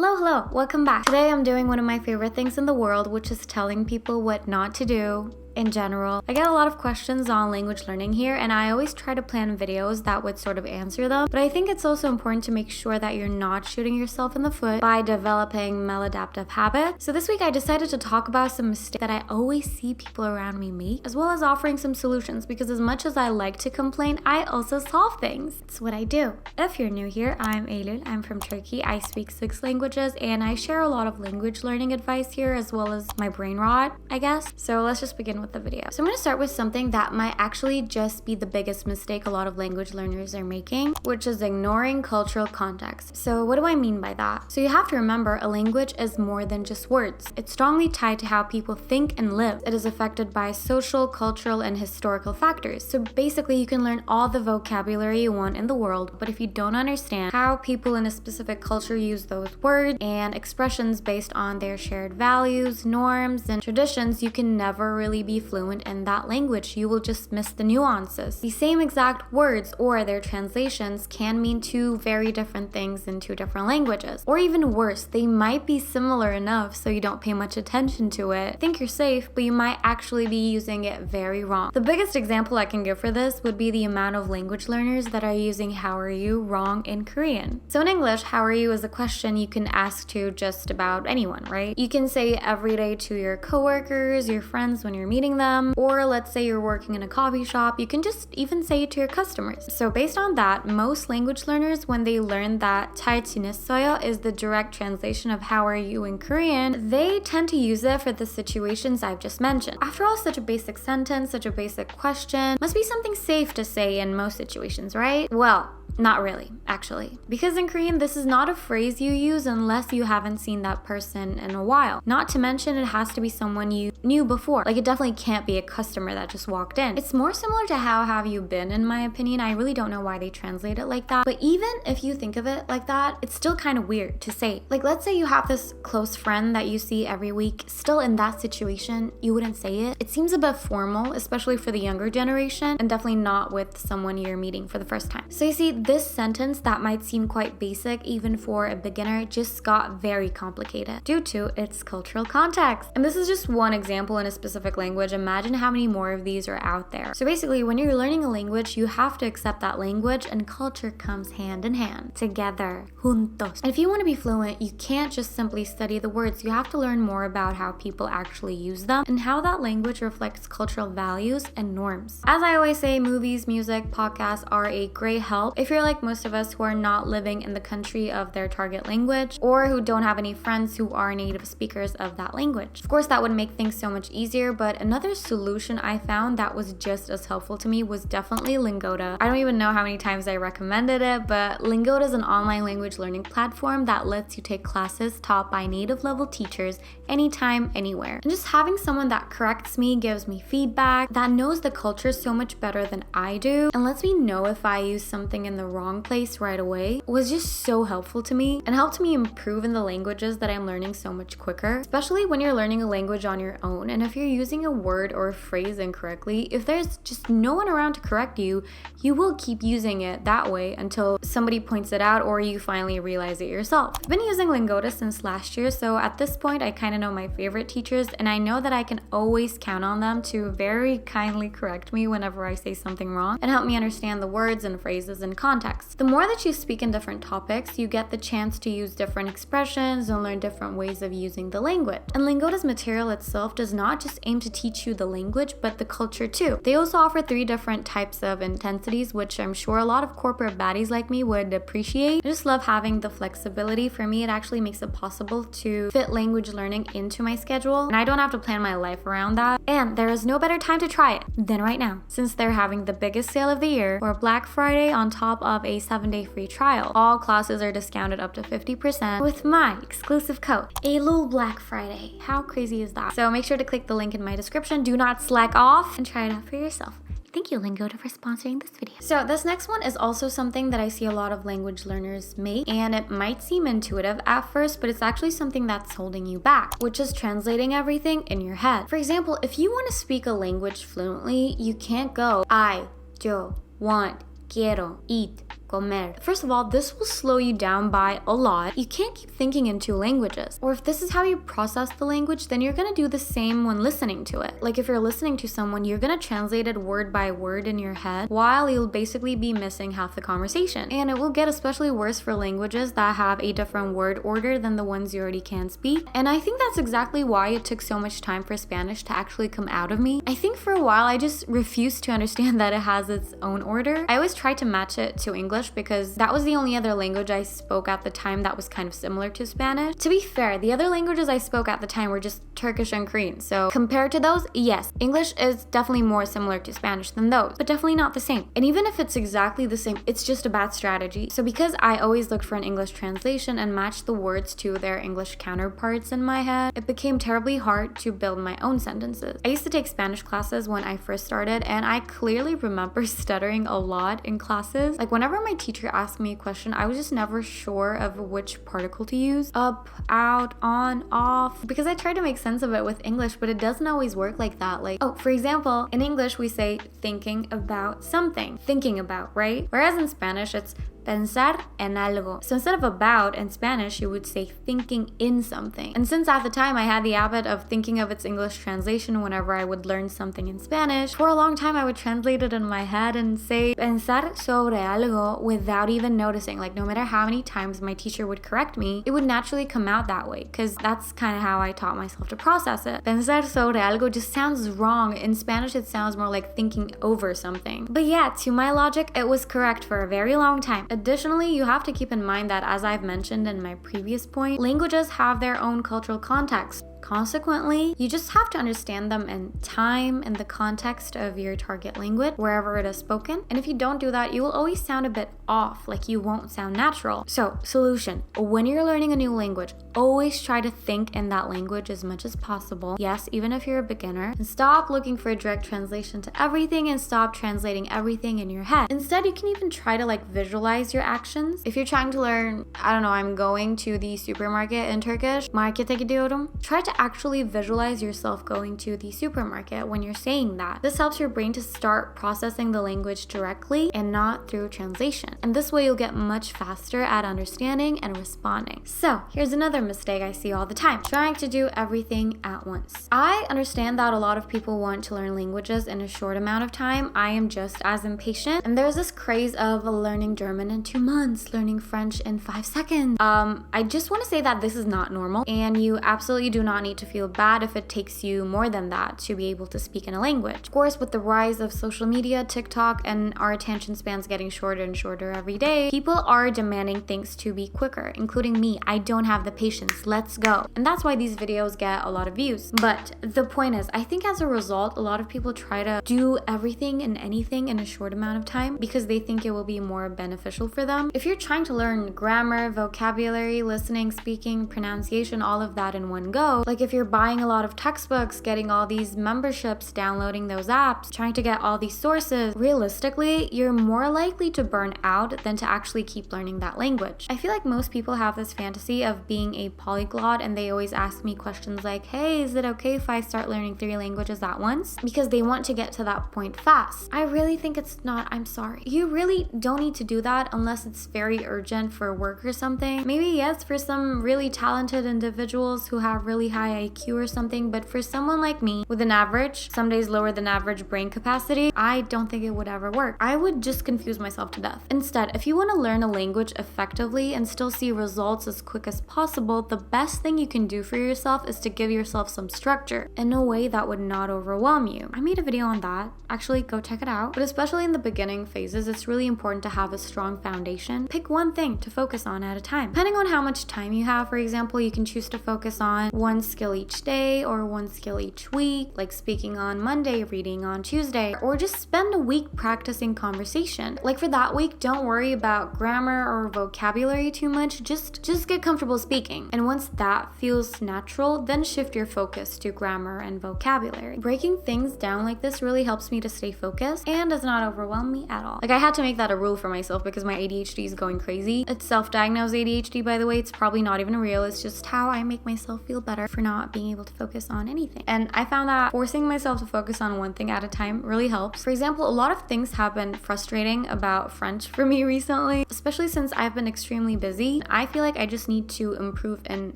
Hello, welcome back. Today I'm doing one of my favorite things in the world, which is telling people what not to do in general. I get a lot of questions on language learning here, and I always try to plan videos that would sort of answer them, but I think it's also important to make sure that you're not shooting yourself in the foot by developing maladaptive habits. So this week I decided to talk about some mistakes that I always see people around me make, as well as offering some solutions, because as much as I like to complain, I also solve things. It's what I do. If you're new here, I'm Eylül. I'm from Turkey. I speak 6 languages, and I share a lot of language learning advice here, as well as my brain rot, I guess. So let's just begin with the video. So I'm going to start with something that might actually just be the biggest mistake a lot of language learners are making, which is ignoring cultural context. So what do I mean by that? So you have to remember, a language is more than just words. It's strongly tied to how people think and live. It is affected by social, cultural, and historical factors. So basically you can learn all the vocabulary you want in the world, but if you don't understand how people in a specific culture use those words and expressions based on their shared values, norms, and traditions, you can never really be fluent in that language. You will just miss the nuances. The same exact words or their translations can mean 2 very different things in 2 different languages. Or even worse, they might be similar enough so you don't pay much attention to it. Think you're safe, but you might actually be using it very wrong. The biggest example I can give for this would be the amount of language learners that are using "how are you" wrong in Korean. So in English, "how are you" is a question you can ask to just about anyone, right? You can say it every day to your coworkers, your friends when you're meeting them, or let's say you're working in a coffee shop, you can just even say it to your customers. So based on that, most language learners, when they learn that "잘 지냈어요" is the direct translation of "how are you" in Korean, they tend to use it for the situations I've just mentioned. After all, such a basic sentence, such a basic question, must be something safe to say in most situations, right? Well, not really, actually. Because in Korean, this is not a phrase you use unless you haven't seen that person in a while. Not to mention, it has to be someone you knew before. Like, it definitely can't be a customer that just walked in. It's more similar to "how have you been," in my opinion. I really don't know why they translate it like that. But even if you think of it like that, it's still kind of weird to say. Like, let's say you have this close friend that you see every week. Still in that situation, you wouldn't say it. It seems a bit formal, especially for the younger generation, and definitely not with someone you're meeting for the first time. So you see, this sentence that might seem quite basic even for a beginner just got very complicated due to its cultural context. And this is just one example in a specific language. Imagine how many more of these are out there. So basically, when you're learning a language, you have to accept that language and culture comes hand in hand, together, juntos. And if you want to be fluent, you can't just simply study the words. You have to learn more about how people actually use them and how that language reflects cultural values and norms. As I always say, movies, music, podcasts are a great help if you're like most of us who are not living in the country of their target language, or who don't have any friends who are native speakers of that language. Of course, that would make things so much easier, but another solution I found that was just as helpful to me was definitely Lingoda. I don't even know how many times I recommended it, but Lingoda is an online language learning platform that lets you take classes taught by native level teachers anytime, anywhere. And just having someone that corrects me, gives me feedback, that knows the culture so much better than I do, and lets me know if I use something in the wrong place right away was just so helpful to me and helped me improve in the languages that I'm learning so much quicker, especially when you're learning a language on your own. And if you're using a word or a phrase incorrectly, if there's just no one around to correct you, you will keep using it that way until somebody points it out or you finally realize it yourself. I've been using Lingoda since last year, so at this point I kind of know my favorite teachers, and I know that I can always count on them to very kindly correct me whenever I say something wrong and help me understand the words and phrases in context. The more that you speak in different topics, you get the chance to use different expressions and learn different ways of using the language. And Lingoda's material itself does not just aim to teach you the language, but the culture too. They also offer 3 different types of intensities, which I'm sure a lot of corporate baddies like me would appreciate. I just love having the flexibility. For me, it actually makes it possible to fit language learning into my schedule, and I don't have to plan my life around that. And there is no better time to try it than right now, since they're having the biggest sale of the year for Black Friday on top of a 7-day free trial. All classes are discounted up to 50% with my exclusive code, EYLULBLACKFRIDAY. How crazy is that? So make sure to click the link in my description. Do not slack off and try it out for yourself. Thank you, Lingoda, for sponsoring this video. So this next one is also something that I see a lot of language learners make, and it might seem intuitive at first, but it's actually something that's holding you back, which is translating everything in your head. For example, if you want to speak a language fluently, you can't go I, yo, want, quiero, eat, comer. First of all, this will slow you down by a lot. You can't keep thinking in two languages. Or if this is how you process the language, then you're gonna do the same when listening to it. Like if you're listening to someone, you're gonna translate it word by word in your head while you'll basically be missing half the conversation. And it will get especially worse for languages that have a different word order than the ones you already can speak. And I think that's exactly why it took so much time for Spanish to actually come out of me. I think for a while I just refused to understand that it has its own order. I always tried to match it to English because that was the only other language I spoke at the time that was kind of similar to Spanish. To be fair, the other languages I spoke at the time were just Turkish and Korean. So compared to those, yes, English is definitely more similar to Spanish than those, but definitely not the same. And even if it's exactly the same, it's just a bad strategy. So because I always looked for an English translation and matched the words to their English counterparts in my head, it became terribly hard to build my own sentences. I used to take Spanish classes when I first started, and I clearly remember stuttering a lot in classes. Like whenever my teacher asked me a question, I was just never sure of which particle to use. Up, out, on, off. Because I tried to make sense of it with English, but it doesn't always work like that. Like, oh, for example, in English we say thinking about something. Thinking about, right? Whereas in Spanish it's pensar en algo. So instead of about in Spanish, you would say thinking in something. And since at the time I had the habit of thinking of its English translation whenever I would learn something in Spanish, for a long time I would translate it in my head and say pensar sobre algo without even noticing. Like no matter how many times my teacher would correct me, it would naturally come out that way because that's kind of how I taught myself to process it. Pensar sobre algo just sounds wrong. In Spanish it sounds more like thinking over something. But yeah, to my logic, it was correct for a very long time. Additionally, you have to keep in mind that, as I've mentioned in my previous point, languages have their own cultural context. Consequently, you just have to understand them in time and the context of your target language, wherever it is spoken. And if you don't do that, you will always sound a bit off, like you won't sound natural. So, solution. When you're learning a new language, always try to think in that language as much as possible. Yes, even if you're a beginner. And stop looking for a direct translation to everything and stop translating everything in your head. Instead, you can even try to visualize your actions. If you're trying to learn, I don't know, I'm going to the supermarket in Turkish, markete gidiyorum. Try to actually visualize yourself going to the supermarket when you're saying that. This helps your brain to start processing the language directly and not through translation. And this way you'll get much faster at understanding and responding. So here's another mistake I see all the time: trying to do everything at once. I understand that a lot of people want to learn languages in a short amount of time. I am just as impatient. And there's this craze of learning German in 2 months, learning French in 5 seconds. I just want to say that this is not normal, and you absolutely do not need to feel bad if it takes you more than that to be able to speak in a language. Of course, with the rise of social media, TikTok, and our attention spans getting shorter and shorter every day, people are demanding things to be quicker, including me. I don't have the patience. Let's go. And that's why these videos get a lot of views. But the point is, I think as a result, a lot of people try to do everything and anything in a short amount of time because they think it will be more beneficial for them. If you're trying to learn grammar, vocabulary, listening, speaking, pronunciation, all of that in one go, like if you're buying a lot of textbooks, getting all these memberships, downloading those apps, trying to get all these sources, realistically, you're more likely to burn out than to actually keep learning that language. I feel like most people have this fantasy of being a polyglot, and they always ask me questions like, hey, is it okay if I start learning 3 languages at once? Because they want to get to that point fast. I really think it's not. I'm sorry. You really don't need to do that unless it's very urgent for work or something. Maybe yes, for some really talented individuals who have really high IQ or something, but for someone like me with an average, some days lower than average brain capacity, I don't think it would ever work. I would just confuse myself to death. Instead, if you want to learn a language effectively and still see results as quick as possible, the best thing you can do for yourself is to give yourself some structure in a way that would not overwhelm you. I made a video on that. Actually, go check it out. But especially in the beginning phases, it's really important to have a strong foundation. Pick one thing to focus on at a time. Depending on how much time you have, for example, you can choose to focus on one skill each day or one skill each week, like speaking on Monday, reading on Tuesday, or just spend a week practicing conversation. Like for that week, don't worry about grammar or vocabulary too much, just get comfortable speaking. And once that feels natural, then shift your focus to grammar and vocabulary. Breaking things down like this really helps me to stay focused and does not overwhelm me at all. Like I had to make that a rule for myself because my ADHD is going crazy. It's self-diagnosed ADHD, by the way. It's probably not even real. It's just how I make myself feel better. for not being able to focus on anything. And I found that forcing myself to focus on one thing at a time really helps. For example, a lot of things have been frustrating about French for me recently, especially since I've been extremely busy. I feel like I just need to improve in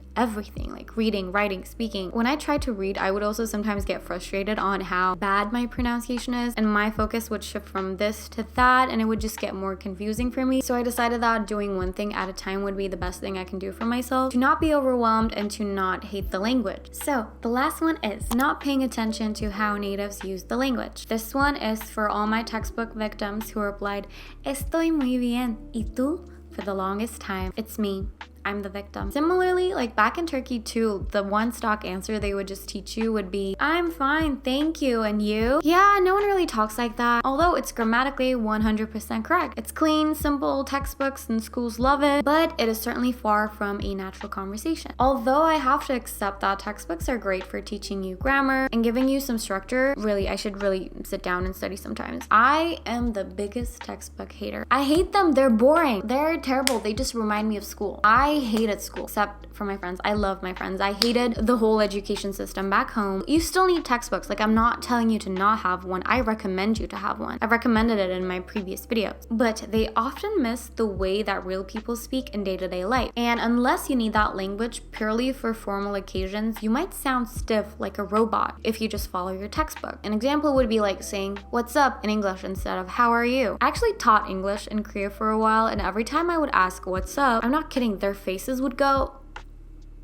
everything, like reading, writing, speaking. When I tried to read, I would also sometimes get frustrated on how bad my pronunciation is, and my focus would shift from this to that, and it would just get more confusing for me. So I decided that doing one thing at a time would be the best thing I can do for myself to not be overwhelmed and to not hate the language. So the last one is not paying attention to how natives use the language. This one is for all my textbook victims who replied, "Estoy muy bien, ¿y tú?" For the longest time, it's me. I'm the victim. Similarly, like back in Turkey too, the one stock answer they would just teach you would be, "I'm fine, thank you, and you?" Yeah, no one really talks like that, although it's grammatically 100% correct. It's clean, simple, textbooks and schools love it, but it is certainly far from a natural conversation. Although I have to accept that textbooks are great for teaching you grammar and giving you some structure, really, I should really sit down and study sometimes. I am the biggest textbook hater. I hate them, they're boring, they're terrible, they just remind me of school. I hated school, except for my friends. I love my friends. I hated the whole education system back home. You still need textbooks. Like, I'm not telling you to not have one. I recommend you to have one. I've recommended it in my previous videos. But they often miss the way that real people speak in day-to-day life. And unless you need that language purely for formal occasions, you might sound stiff like a robot if you just follow your textbook. An example would be like saying, "What's up?" in English instead of "How are you?" I actually taught English in Korea for a while, and every time I would ask, "What's up?" I'm not kidding, their faces would go.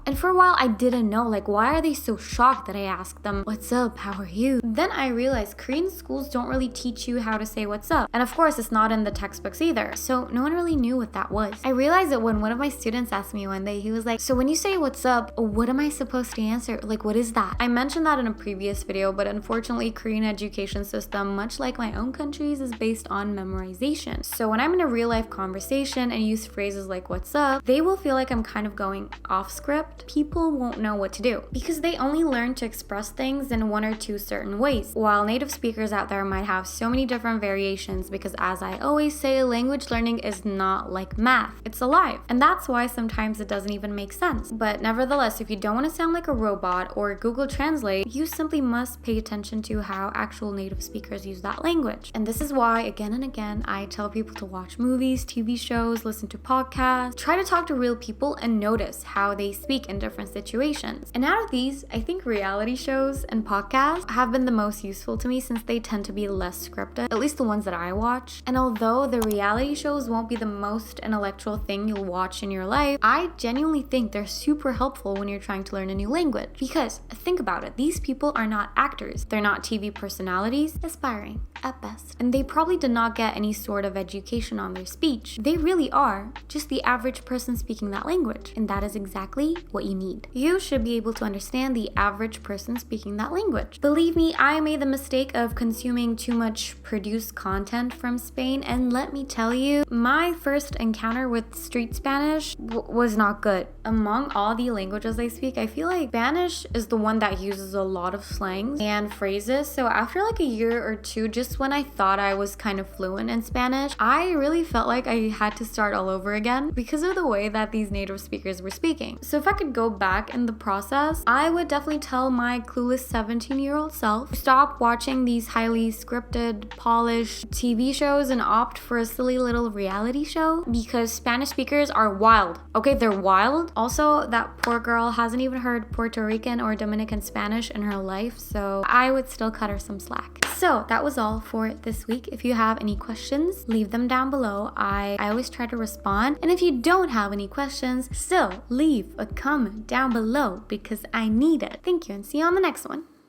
And for a while, I didn't know, like, why are they so shocked that I asked them, "What's up? How are you?" Then I realized Korean schools don't really teach you how to say "what's up." And of course, it's not in the textbooks either. So no one really knew what that was. I realized it when one of my students asked me one day, he was like, "So when you say 'what's up,' what am I supposed to answer? Like, what is that?" I mentioned that in a previous video, but unfortunately, Korean education system, much like my own country's, is based on memorization. So when I'm in a real life conversation and use phrases like "what's up," they will feel like I'm kind of going off script. People won't know what to do because they only learn to express things in one or two certain ways, while native speakers out there might have so many different variations because, as I always say, language learning is not like math. It's alive. And that's why sometimes it doesn't even make sense. But nevertheless, if you don't want to sound like a robot or Google Translate, you simply must pay attention to how actual native speakers use that language. And this is why, again and again, I tell people to watch movies, TV shows, listen to podcasts, try to talk to real people and notice how they speak in different situations. And out of these, I think reality shows and podcasts have been the most useful to me since they tend to be less scripted, at least the ones that I watch. And although the reality shows won't be the most intellectual thing you'll watch in your life, I genuinely think they're super helpful when you're trying to learn a new language. Because think about it, these people are not actors, they're not TV personalities, aspiring at best. And they probably did not get any sort of education on their speech. They really are just the average person speaking that language. And that is exactly what you need. You should be able to understand the average person speaking that language. Believe me, I made the mistake of consuming too much produced content from Spain, and let me tell you, my first encounter with street Spanish was not good. Among all the languages I speak, I feel like Spanish is the one that uses a lot of slangs and phrases. So after like a year or two, just when I thought I was kind of fluent in Spanish, I really felt like I had to start all over again because of the way that these native speakers were speaking. So if I could go back in the process, I would definitely tell my clueless 17-year-old self to stop watching these highly scripted, polished TV shows and opt for a silly little reality show because Spanish speakers are wild. Okay, they're wild. Also, that poor girl hasn't even heard Puerto Rican or Dominican Spanish in her life, so I would still cut her some slack. So that was all for this week. If you have any questions, leave them down below. I always try to respond. And if you don't have any questions, still leave a comment down below because I need it. Thank you and see you on the next one.